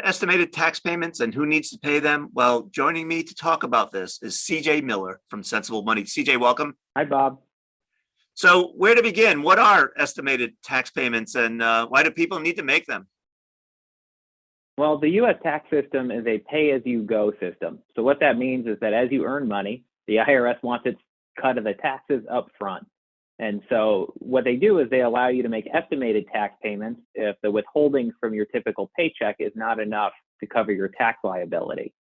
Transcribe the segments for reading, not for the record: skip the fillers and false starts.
estimated tax payments and who needs to pay them? Well, joining me to talk about this is CJ Miller from Sensible Money. CJ, welcome. Hi, Bob. So where to begin? What are estimated tax payments and why do people need to make them? Well, the U.S. tax system is a pay-as-you-go system. So what that means is that as you earn money, the IRS wants its cut of the taxes up front. And so what they do is they allow you to make estimated tax payments if the withholding from your typical paycheck is not enough to cover your tax liability.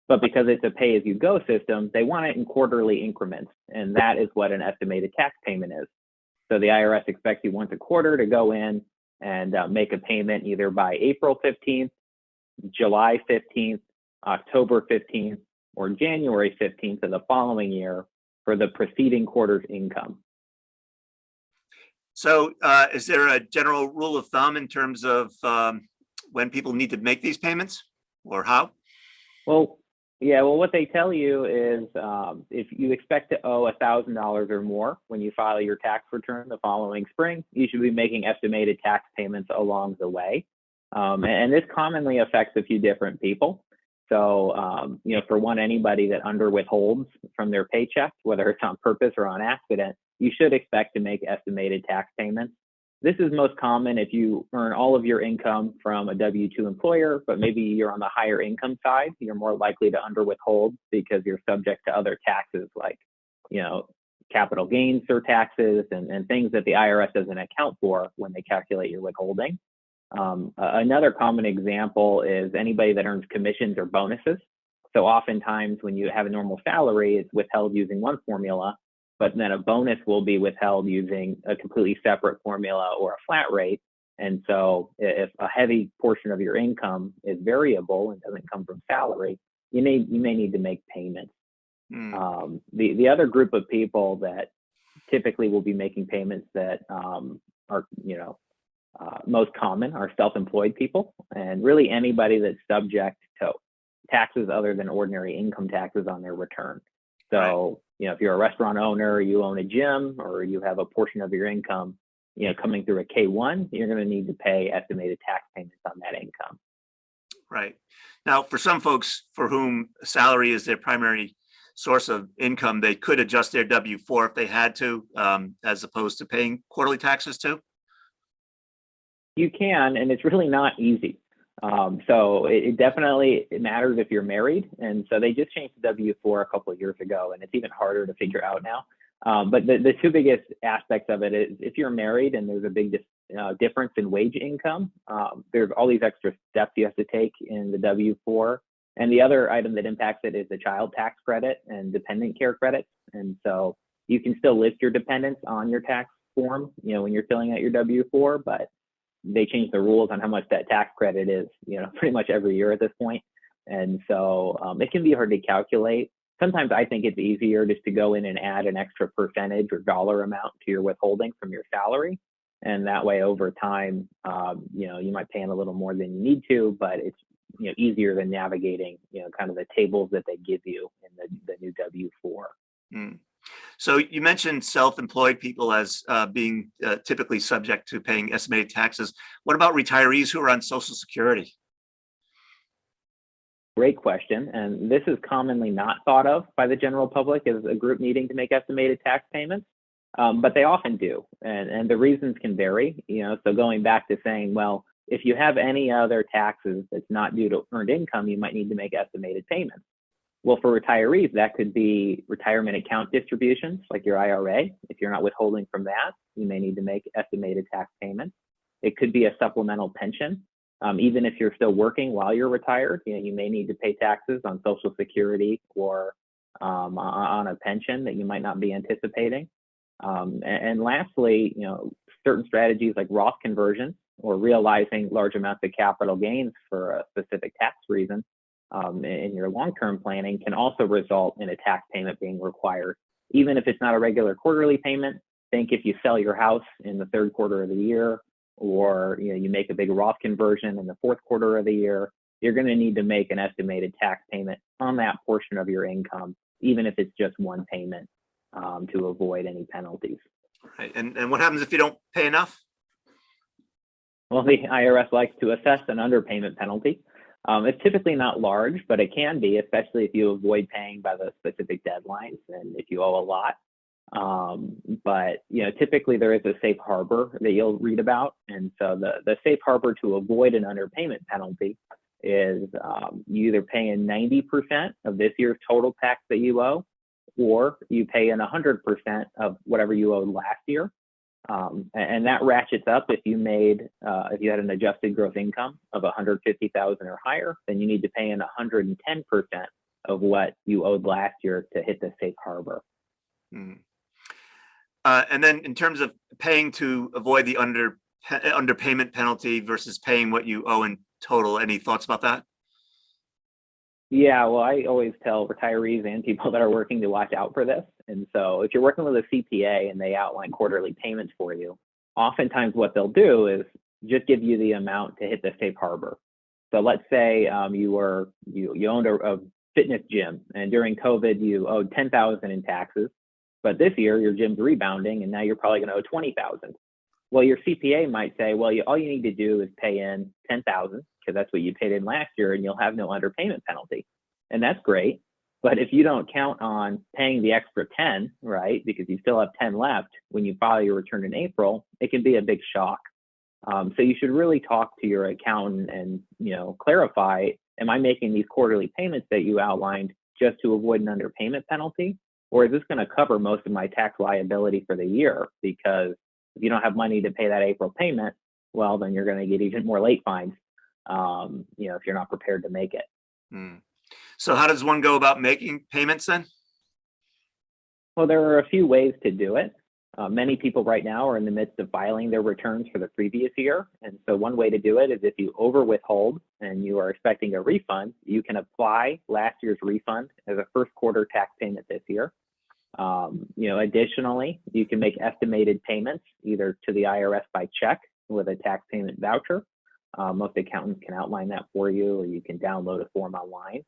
But because it's a pay-as-you-go system, they want it in quarterly increments, and that is what an estimated tax payment is. So the IRS expects you once a quarter to go in and make a payment either by April 15th, July 15th, October 15th, or January 15th of the following year for the preceding quarter's income. So is there a general rule of thumb in terms of when people need to make these payments or how? Well, what they tell you is if you expect to owe $1,000 or more when you file your tax return the following spring, you should be making estimated tax payments along the way. And this commonly affects a few different people. So, for one, anybody that under withholds from their paycheck, whether it's on purpose or on accident, you should expect to make estimated tax payments. This is most common if you earn all of your income from a W-2 employer, but maybe you're on the higher income side. You're more likely to under withhold because you're subject to other taxes like, capital gains surtaxes and things that the IRS doesn't account for when they calculate your withholding. Another common example is anybody that earns commissions or bonuses. So oftentimes when you have a normal salary, it's withheld using one formula, but then a bonus will be withheld using a completely separate formula or a flat rate. And so if a heavy portion of your income is variable and doesn't come from salary, you may need to make payments. The other group of people that typically will be making payments that are, most common are self-employed people, and really anybody that's subject to taxes other than ordinary income taxes on their return. So, if you're a restaurant owner, you own a gym, or you have a portion of your income, coming through a K-1, you're going to need to pay estimated tax payments on that income. Right. Now, for some folks for whom salary is their primary source of income, they could adjust their W-4 if they had to, as opposed to paying quarterly taxes too. You can, and it's really not easy. So it definitely matters if you're married. And so they just changed the W-4 a couple of years ago, and it's even harder to figure out now. But the two biggest aspects of it is if you're married and there's a big difference in wage income, there's all these extra steps you have to take in the W-4. And the other item that impacts it is the child tax credit and dependent care credits. And so you can still list your dependents on your tax form, when you're filling out your W-4, but they change the rules on how much that tax credit is, pretty much every year at this point. And so it can be hard to calculate. Sometimes I think it's easier just to go in and add an extra percentage or dollar amount to your withholding from your salary. And that way over time, you might pay in a little more than you need to, but it's, easier than navigating, kind of the tables that they give you in the new W-4. So you mentioned self-employed people as being typically subject to paying estimated taxes. What about retirees who are on Social Security? Great question. And this is commonly not thought of by the general public as a group needing to make estimated tax payments, but they often do. And the reasons can vary. So going back to saying, well, if you have any other taxes that's not due to earned income, you might need to make estimated payments. Well, for retirees, that could be retirement account distributions, like your IRA. If you're not withholding from that, you may need to make estimated tax payments. It could be a supplemental pension. Even if you're still working while you're retired, you may need to pay taxes on Social Security or on a pension that you might not be anticipating. And lastly, certain strategies like Roth conversion or realizing large amounts of capital gains for a specific tax reason in your long-term planning can also result in a tax payment being required. Even if it's not a regular quarterly payment, think if you sell your house in the third quarter of the year, or you make a big Roth conversion in the fourth quarter of the year, you're going to need to make an estimated tax payment on that portion of your income, even if it's just one payment, to avoid any penalties. Right. And what happens if you don't pay enough? Well, the IRS likes to assess an underpayment penalty. It's typically not large, but it can be, especially if you avoid paying by those specific deadlines and if you owe a lot. But typically there is a safe harbor that you'll read about, and so the safe harbor to avoid an underpayment penalty is you either pay in 90% of this year's total tax that you owe, or you pay in 100% of whatever you owed last year. And that ratchets up if you had an adjusted gross income of 150,000 or higher, then you need to pay in 110% of what you owed last year to hit the safe harbor. Mm. And then in terms of paying to avoid the underpayment penalty versus paying what you owe in total, any thoughts about that? Yeah, well, I always tell retirees and people that are working to watch out for this. And so if you're working with a CPA and they outline quarterly payments for you, oftentimes what they'll do is just give you the amount to hit the safe harbor. So let's say you owned a fitness gym, and during COVID you owed 10,000 in taxes, but this year your gym's rebounding and now you're probably going to owe 20,000. Well, your CPA might say, well, all you need to do is pay in 10,000 because that's what you paid in last year, and you'll have no underpayment penalty. And that's great. But if you don't count on paying the extra 10, right, because you still have 10 left when you file your return in April, it can be a big shock. So you should really talk to your accountant and clarify, am I making these quarterly payments that you outlined just to avoid an underpayment penalty? Or is this going to cover most of my tax liability for the year? Because if you don't have money to pay that April payment, well, then you're going to get even more late fines, if you're not prepared to make it. So how does one go about making payments then? Well, there are a few ways to do it. Many people right now are in the midst of filing their returns for the previous year. And so one way to do it is if you over withhold and you are expecting a refund, you can apply last year's refund as a first quarter tax payment this year. Additionally, you can make estimated payments either to the IRS by check with a tax payment voucher. Most accountants can outline that for you, or you can download a form online.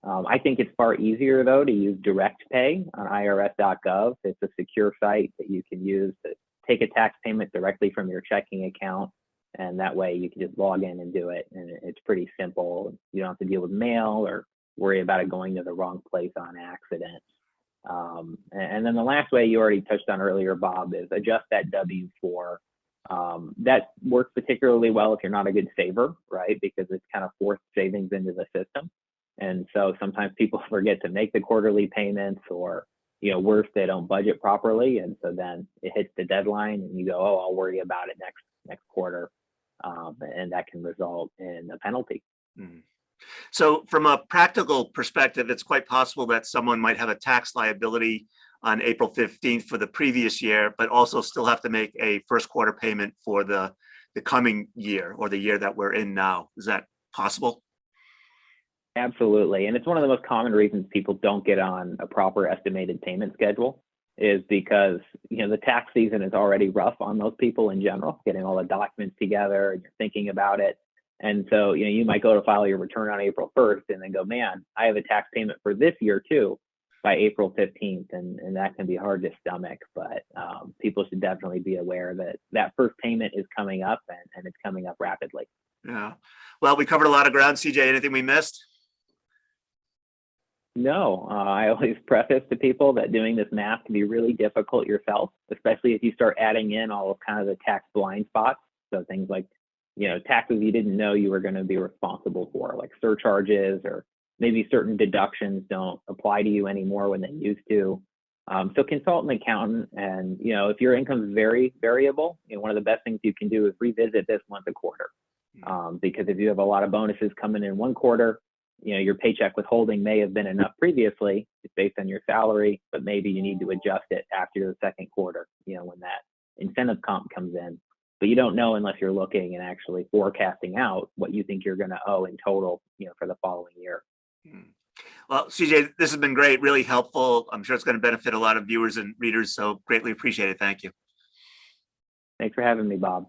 I think it's far easier, though, to use direct pay on irs.gov. It's a secure site that you can use to take a tax payment directly from your checking account. And that way you can just log in and do it. And it's pretty simple. You don't have to deal with mail or worry about it going to the wrong place on accident. And then the last way you already touched on earlier, Bob, is adjust that W-4. That works particularly well if you're not a good saver, right? Because it's kind of forced savings into the system. And so sometimes people forget to make the quarterly payments, or, worse, they don't budget properly. And so then it hits the deadline and you go, oh, I'll worry about it next quarter. And that can result in a penalty. So from a practical perspective, it's quite possible that someone might have a tax liability on April 15th for the previous year, but also still have to make a first quarter payment for the coming year or the year that we're in now. Is that possible? Absolutely. And it's one of the most common reasons people don't get on a proper estimated payment schedule is because, the tax season is already rough on most people in general, getting all the documents together and you're thinking about it. And so, you might go to file your return on April 1st and then go, man, I have a tax payment for this year too by April 15th. And that can be hard to stomach, but people should definitely be aware that that first payment is coming up and it's coming up rapidly. Yeah. Well, we covered a lot of ground. CJ, anything we missed? No, I always preface to people that doing this math can be really difficult yourself, especially if you start adding in all of kind of the tax blind spots. So things like, taxes you didn't know you were going to be responsible for, like surcharges, or maybe certain deductions don't apply to you anymore when they used to. So consult an accountant, and, if your income is very variable, one of the best things you can do is revisit this once a quarter. Because if you have a lot of bonuses coming in one quarter, your paycheck withholding may have been enough previously based on your salary, but maybe you need to adjust it after the second quarter, when that incentive comp comes in. But you don't know unless you're looking and actually forecasting out what you think you're going to owe in total, for the following year. Well, CJ, this has been great, really helpful. I'm sure it's going to benefit a lot of viewers and readers, so greatly appreciate it. Thank you. Thanks for having me, Bob.